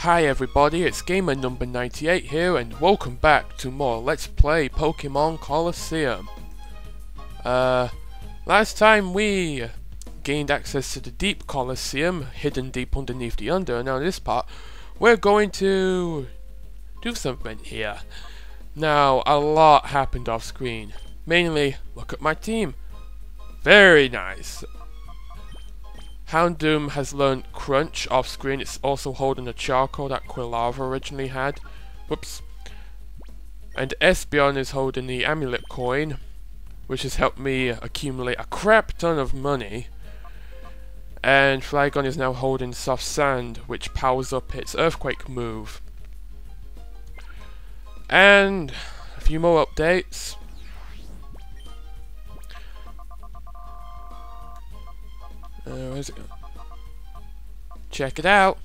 Hi everybody, it's gamer number 98 here and welcome back to more Let's Play Pokemon Colosseum. Last time we gained access to the deep Colosseum, hidden deep underneath the Under. Now in this part, we're going to do something here. Now, a lot happened off screen. Mainly, look at my team. Very nice. Houndoom has learned Crunch off screen. It's also holding a charcoal that Quilava originally had. Whoops. And Espeon is holding the Amulet Coin, which has helped me accumulate a crap ton of money. And Flygon is now holding Soft Sand, which powers up its Earthquake move. And a few more updates. Where's it going? Check it out.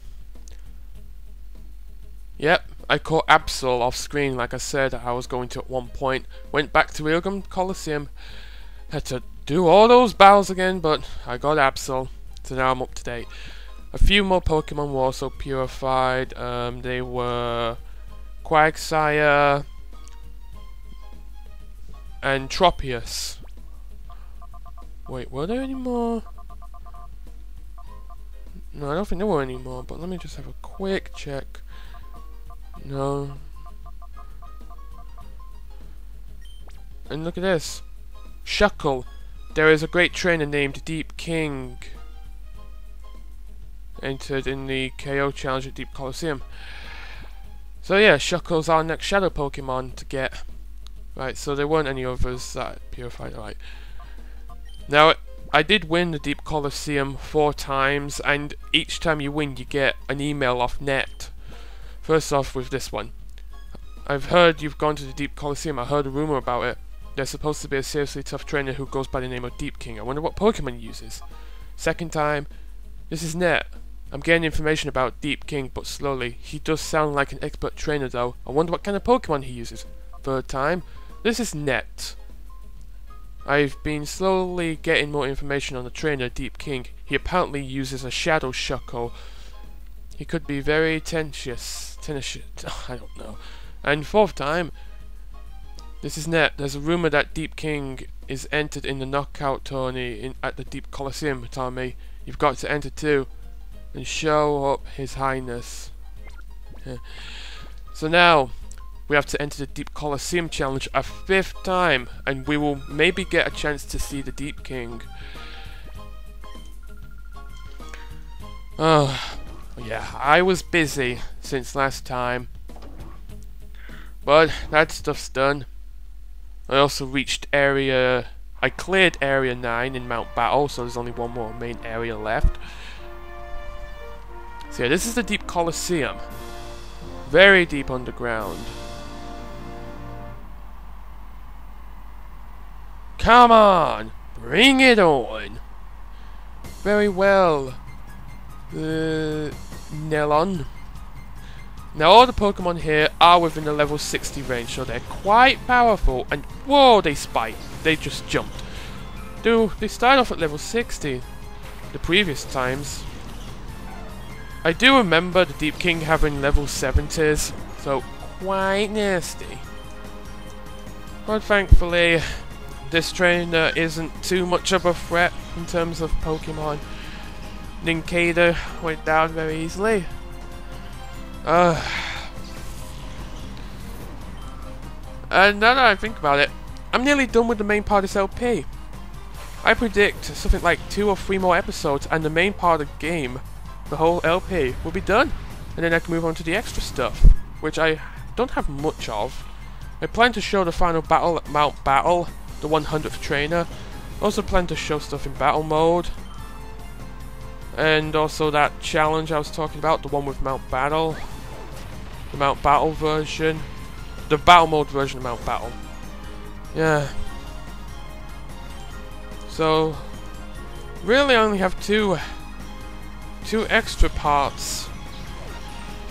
Yep, I caught Absol off screen like I said I was going to at one point. Went back to Ilgam Colosseum. Had to do all those battles again, but I got Absol. So now I'm up to date. A few more Pokemon were also purified. They were Quagsire and Tropius. Wait, were there any more? No, I don't think there were any more, but let me just have a quick check. No. And look at this. Shuckle. There is a great trainer named Deep King. Entered in the KO challenge at Deep Colosseum. So yeah, Shuckle's our next Shadow Pokemon to get. Right, so there weren't any others that purified. Right. Now, I did win the Deep Colosseum 4 times, and each time you win you get an email off net. First off with this one. I've heard you've gone to the Deep Colosseum. I heard a rumor about it. There's supposed to be a seriously tough trainer who goes by the name of Deep King. I wonder what Pokemon he uses. Second time, this is net. I'm getting information about Deep King, but slowly. He does sound like an expert trainer though. I wonder what kind of Pokemon he uses. Third time, this is net. I've been slowly getting more information on the trainer, Deep King. He apparently uses a Shadow Shuckle. He could be very tenacious. I don't know. And fourth time, this is net. There's a rumor that Deep King is entered in the knockout tourney at the Deep Colosseum. Telling me you've got to enter too and show up His Highness. So now, we have to enter the Deep Colosseum challenge a 5th time, and we will maybe get a chance to see the Deep King. Oh, yeah, I was busy since last time, but that stuff's done. I also reached I cleared Area 9 in Mount Battle, so there's only one more main area left. So yeah, this is the Deep Colosseum. Very deep underground. Come on! Bring it on! Very well. Nelon. Now all the Pokemon here are within the level 60 range, so they're quite powerful. And whoa, they spiked. They just jumped. Dude, they started off at level 60 the previous times. I do remember the Deep King having level 70s, so quite nasty. But thankfully, this trainer isn't too much of a threat in terms of Pokemon. Nincada went down very easily. And now that I think about it, I'm nearly done with the main part of this LP. I predict something like 2 or 3 more episodes and the main part of the game, the whole LP, will be done. And then I can move on to the extra stuff, which I don't have much of. I plan to show the final battle at Mount Battle, the 100th trainer. Also plan to show stuff in battle mode. And also that challenge I was talking about, the one with Mount Battle. The Mount Battle version. The battle mode version of Mount Battle. Yeah. So, really I only have two extra parts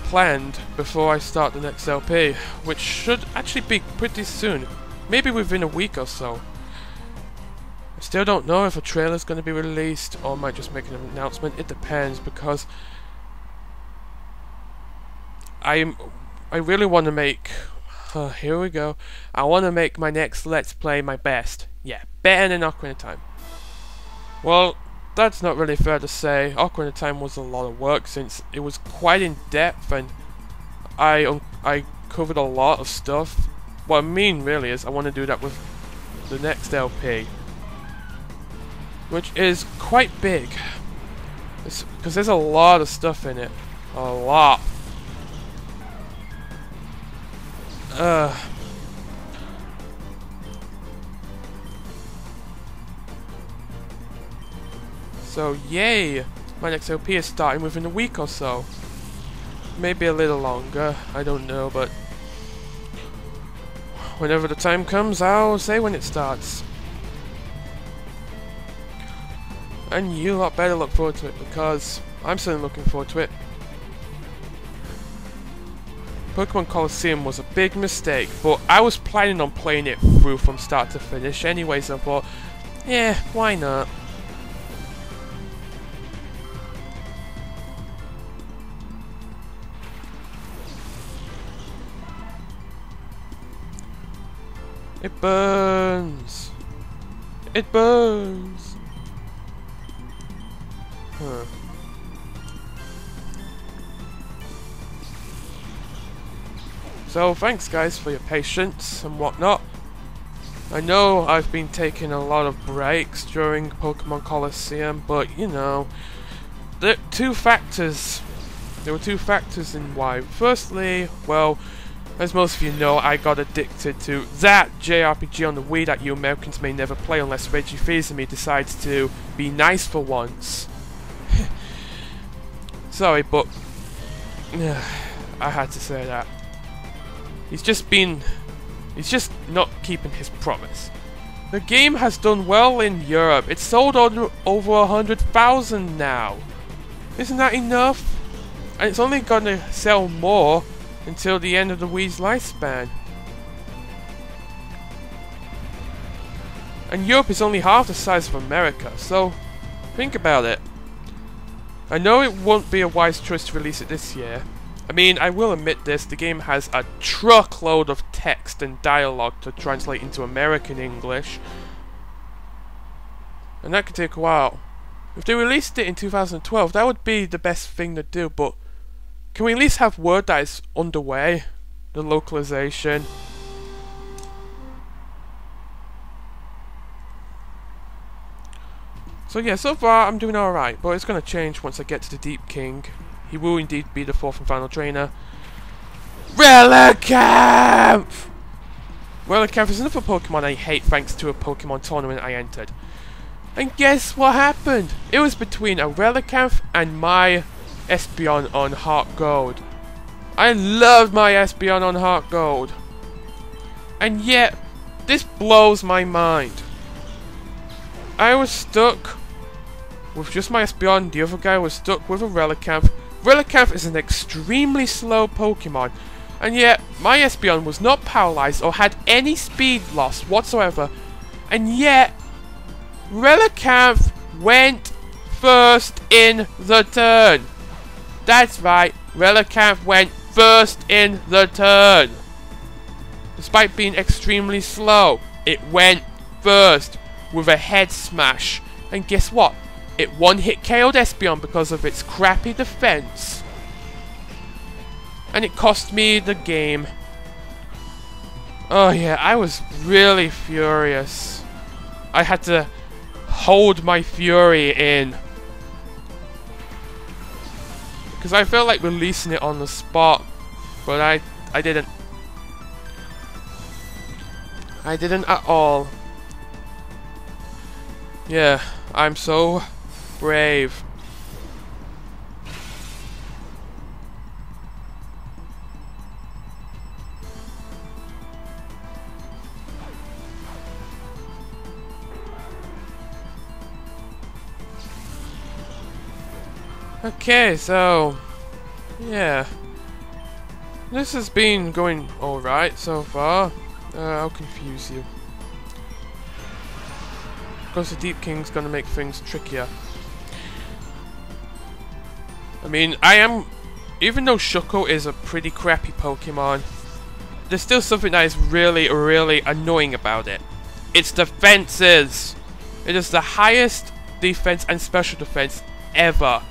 planned before I start the next LP, which should actually be pretty soon. Maybe within a week or so. I still don't know if a trailer's going to be released or I might just make an announcement. It depends, because I really want to make. Here we go. I want to make my next Let's Play my best. Yeah, better than Ocarina of Time. Well, that's not really fair to say. Ocarina of Time was a lot of work since it was quite in depth and I covered a lot of stuff. What I mean really is I want to do that with the next LP, which is quite big. Because there's a lot of stuff in it. A lot. So yay! My next LP is starting within a week or so. Maybe a little longer, I don't know, but whenever the time comes, I'll say when it starts. And you lot better look forward to it, because I'm certainly looking forward to it. Pokemon Colosseum was a big mistake, but I was planning on playing it through from start to finish anyway, so I thought, yeah, why not? It burns! It burns! Huh. So thanks guys for your patience and whatnot. I know I've been taking a lot of breaks during Pokemon Colosseum, but you know, there were two factors in why. Firstly, well, as most of you know, I got addicted to that JRPG on the Wii that you Americans may never play unless Reggie Fils-Aimé decides to be nice for once. Sorry, but I had to say that. He's just not keeping his promise. The game has done well in Europe. It's sold over 100,000 now. Isn't that enough? And it's only gonna sell more until the end of the Wii's lifespan. And Europe is only half the size of America, so think about it. I know it won't be a wise choice to release it this year. I mean, I will admit this, the game has a truckload of text and dialogue to translate into American English. And that could take a while. If they released it in 2012, that would be the best thing to do, but can we at least have word that is underway? The localization. So yeah, so far I'm doing alright, but it's going to change once I get to the Deep King. He will indeed be the fourth and final trainer. Relicanth! Relicanth is another Pokemon I hate thanks to a Pokemon tournament I entered. And guess what happened? It was between a Relicanth and my Espeon on Heart Gold. I loved my Espeon on Heart Gold. And yet, this blows my mind. I was stuck with just my Espeon, the other guy was stuck with a Relicanth. Relicanth is an extremely slow Pokemon, and yet my Espeon was not paralyzed or had any speed loss whatsoever, and yet Relicanth went first in the turn. That's right, Relicanth went first in the turn. Despite being extremely slow, it went first with a head smash, and guess what? It one-hit KO'd Espeon because of its crappy defense. And it cost me the game. Oh yeah, I was really furious. I had to hold my fury in. Because I felt like releasing it on the spot. But I didn't. I didn't at all. Yeah, I'm so brave. Okay, so yeah, this has been going alright so far. I'll confuse you. Because the Deep King's gonna make things trickier. I mean, I am even though Shuckle is a pretty crappy Pokemon, there's still something that is really, really annoying about it. Its defenses! It is the highest defense and special defense ever.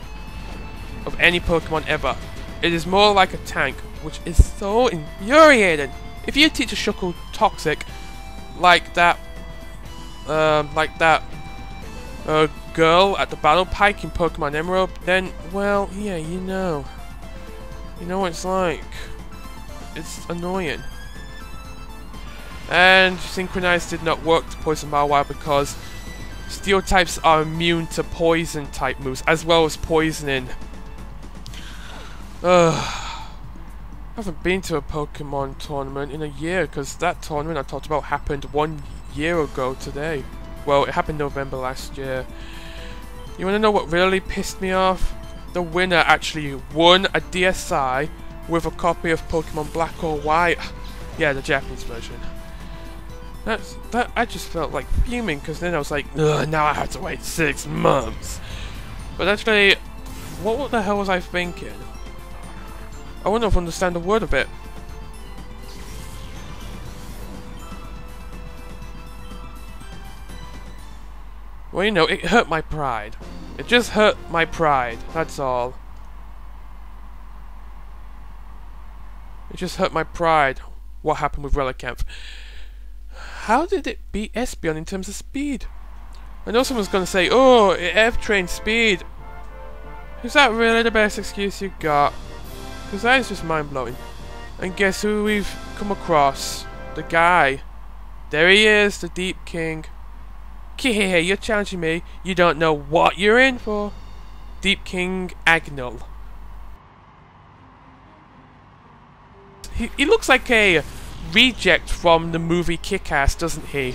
Of any Pokemon ever. It is more like a tank, which is so infuriating. If you teach a Shuckle Toxic, like that girl at the Battle Pike in Pokemon Emerald, then, well, yeah, you know what it's like. It's annoying. And Synchronize did not work to poison Mawile because Steel types are immune to poison type moves as well as poisoning. I haven't been to a Pokemon tournament in a year because that tournament I talked about happened 1 year ago today. Well, it happened November last year. You wanna know what really pissed me off? The winner actually won a DSi with a copy of Pokemon Black or White. Yeah, the Japanese version. That I just felt like fuming because then I was like, ugh, now I have to wait 6 months. But actually, what the hell was I thinking? I wouldn't have understand a word of it. Well, you know, it hurt my pride. It just hurt my pride, that's all. It just hurt my pride, what happened with Relicanth. How did it beat Espeon in terms of speed? I know someone's gonna say, oh, it F-trained speed. Is that really the best excuse you got? Because that is just mind-blowing. And guess who we've come across? The guy. There he is, the Deep King. Hey, you're challenging me. You don't know what you're in for. Deep King Agnol. He looks like a reject from the movie Kick-Ass, doesn't he?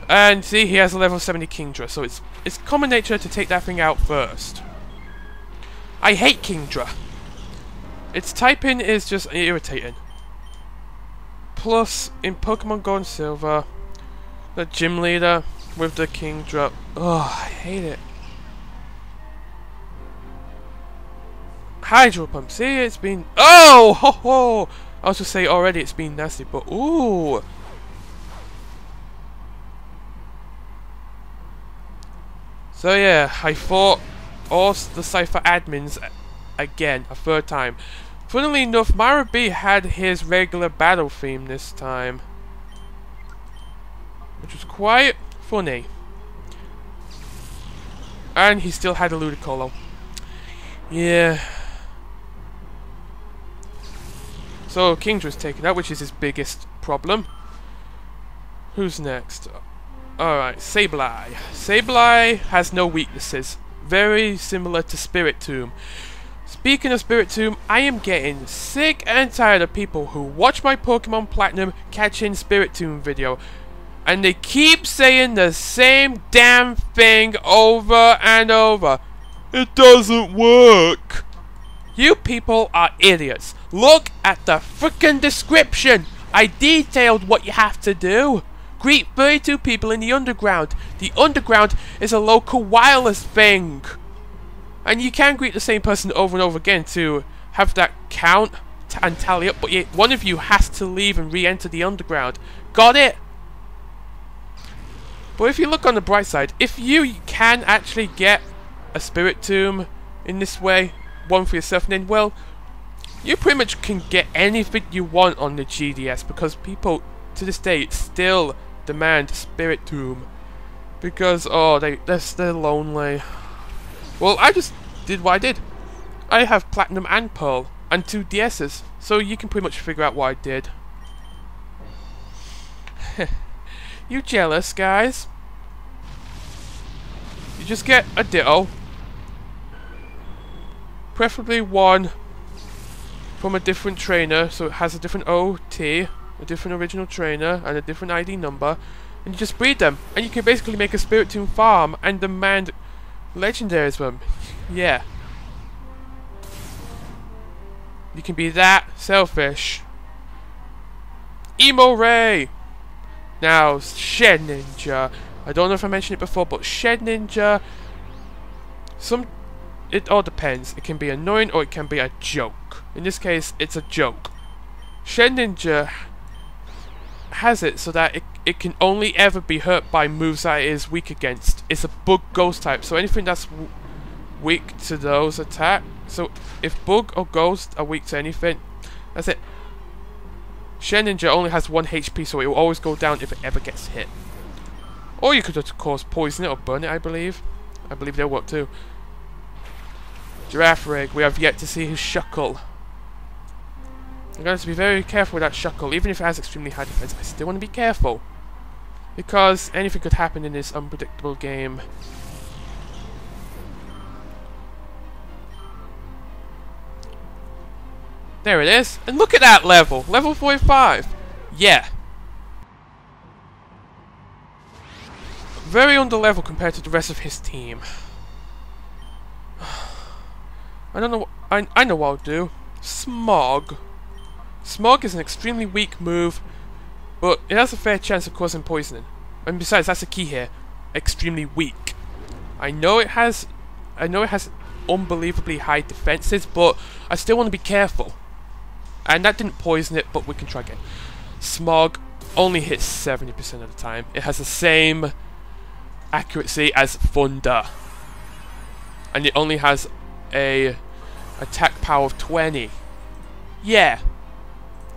And see, he has a level 70 Kingdra, so it's common nature to take that thing out first. I hate Kingdra. Its typing is just irritating. Plus, in Pokemon Gold and Silver, the gym leader with the Kingdra. Oh, I hate it. Hydro Pump. See, it's been. Oh, ho, ho. I was just say already it's been nasty, but ooh. So yeah, I fought all the Cypher admins again, a 3rd time. Funnily enough, Myra B had his regular battle theme this time, which was quite funny. And he still had a Ludicolo. Yeah. So Kingdra's taken out, which is his biggest problem. Who's next? Alright, Sableye. Sableye has no weaknesses. Very similar to Spiritomb. Speaking of Spiritomb, I am getting sick and tired of people who watch my Pokemon Platinum catching Spiritomb video. And they keep saying the same damn thing over and over. It doesn't work. You people are idiots. Look at the frickin' description. I detailed what you have to do. Greet 32 people in the underground. The underground is a local wireless thing. And you can greet the same person over and over again to have that count and tally up, but yet one of you has to leave and re-enter the underground. Got it? But if you look on the bright side, if you can actually get a Spiritomb in this way, one for yourself, and then, well, you pretty much can get anything you want on the GDS, because people to this day still demand Spiritomb. Because, oh, they're lonely. Well, I just did what I did. I have Platinum and Pearl, and 2 DS's, so you can pretty much figure out what I did. You jealous, guys? You just get a Ditto. Preferably one from a different trainer, so it has a different OT, a different original trainer, and a different ID number. And you just breed them, and you can basically make a Spiritomb farm and demand legendaries from them. Yeah. You can be that selfish. Emo Ray! Now, Shed Ninja. I don't know if I mentioned it before, but Shed Ninja, it all depends. It can be annoying or it can be a joke. In this case, it's a joke. Shedinja has it so that it can only ever be hurt by moves that it is weak against. It's a bug ghost type, so anything that's weak to those attack. So if bug or ghost are weak to anything, that's it. Shedinja only has 1 HP, so it will always go down if it ever gets hit. Or you could of course poison it or burn it, I believe. I believe they'll work too. Giraffe Rig, we have yet to see his Shuckle. I'm going to be very careful with that Shuckle, even if it has extremely high defense. I still want to be careful. Because anything could happen in this unpredictable game. There it is. And look at that level. Level 45. Yeah. Very under level compared to the rest of his team. I don't know. I know what I'll do. Smog. Smog is an extremely weak move, but it has a fair chance of causing poisoning. And besides, that's the key here. Extremely weak. I know it has unbelievably high defenses, but I still want to be careful. And that didn't poison it, but we can try again. Smog only hits 70% of the time. It has the same accuracy as Thunder. And it only has a attack power of 20. Yeah.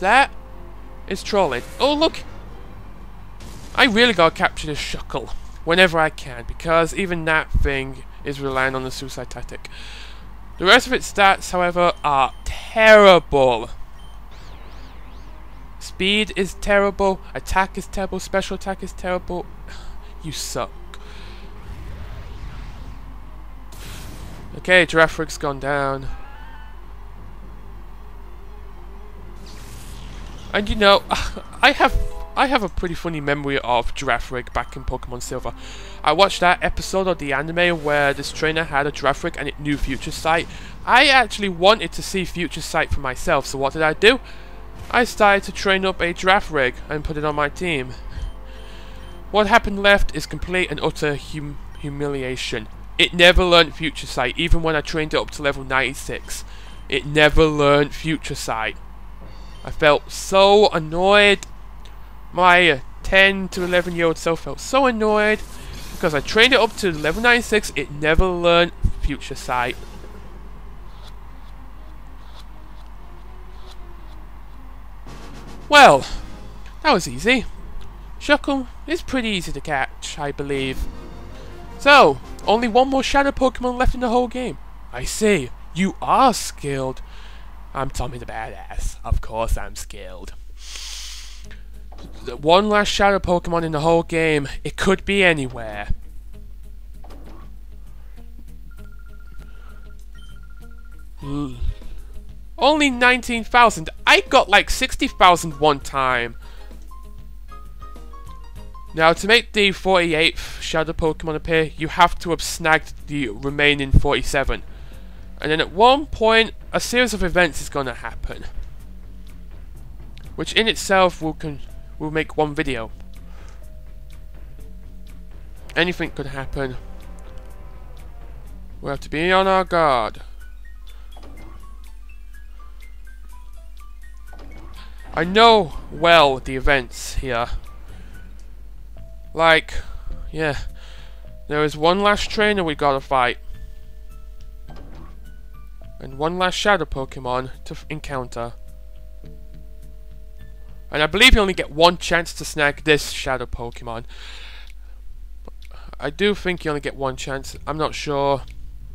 That is trolling. Oh look! I really gotta capture this Shuckle whenever I can, because even that thing is relying on the suicide tactic. The rest of its stats, however, are terrible. Speed is terrible, attack is terrible, special attack is terrible. You suck. Okay, Giraffe Rig's gone down. And you know, I have a pretty funny memory of Giraffe Rig back in Pokemon Silver. I watched that episode of the anime where this trainer had a Giraffe Rig and it knew Future Sight. I actually wanted to see Future Sight for myself, so what did I do? I started to train up a Giraffe Rig and put it on my team. What happened left is complete and utter humiliation. It never learned Future Sight, even when I trained it up to level 96. It never learned Future Sight. I felt so annoyed. My 10 to 11 year old self felt so annoyed because I trained it up to level 96. It never learned Future Sight. Well, that was easy. Shuckle is pretty easy to catch, I believe. So, only one more Shadow Pokemon left in the whole game. I see, you are skilled. I'm Tommy the Badass. Of course I'm skilled. The one last Shadow Pokemon in the whole game. It could be anywhere. Only 19,000. I got like 60,000 one time. Now, to make the 48th Shadow Pokemon appear, you have to have snagged the remaining 47. And then at one point, a series of events is going to happen. Which in itself will make one video. Anything could happen. We have to be on our guard. I know well the events here. Like, yeah, there is one last trainer we gotta fight. And one last Shadow Pokemon to encounter. And I believe you only get one chance to snag this Shadow Pokemon. I do think you only get one chance. I'm not sure.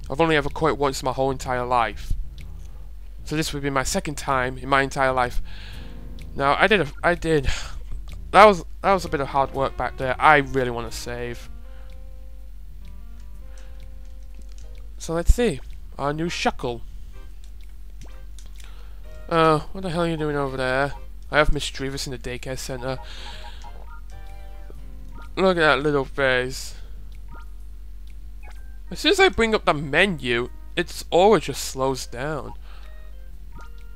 I've only ever caught it once in my whole entire life. So this would be my second time in my entire life. Now, that was a bit of hard work back there. I really want to save. So let's see. Our new Shuckle. What the hell are you doing over there? I have Mischievous in the daycare center. Look at that little face. As soon as I bring up the menu, its aura just slows down.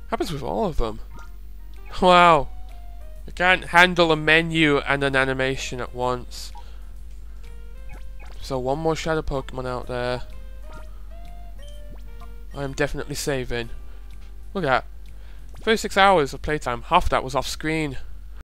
Happens with all of them. Wow. I can't handle a menu and an animation at once. So one more Shadow Pokemon out there. I am definitely saving. Look at that. 36 hours of playtime. Half that was off screen.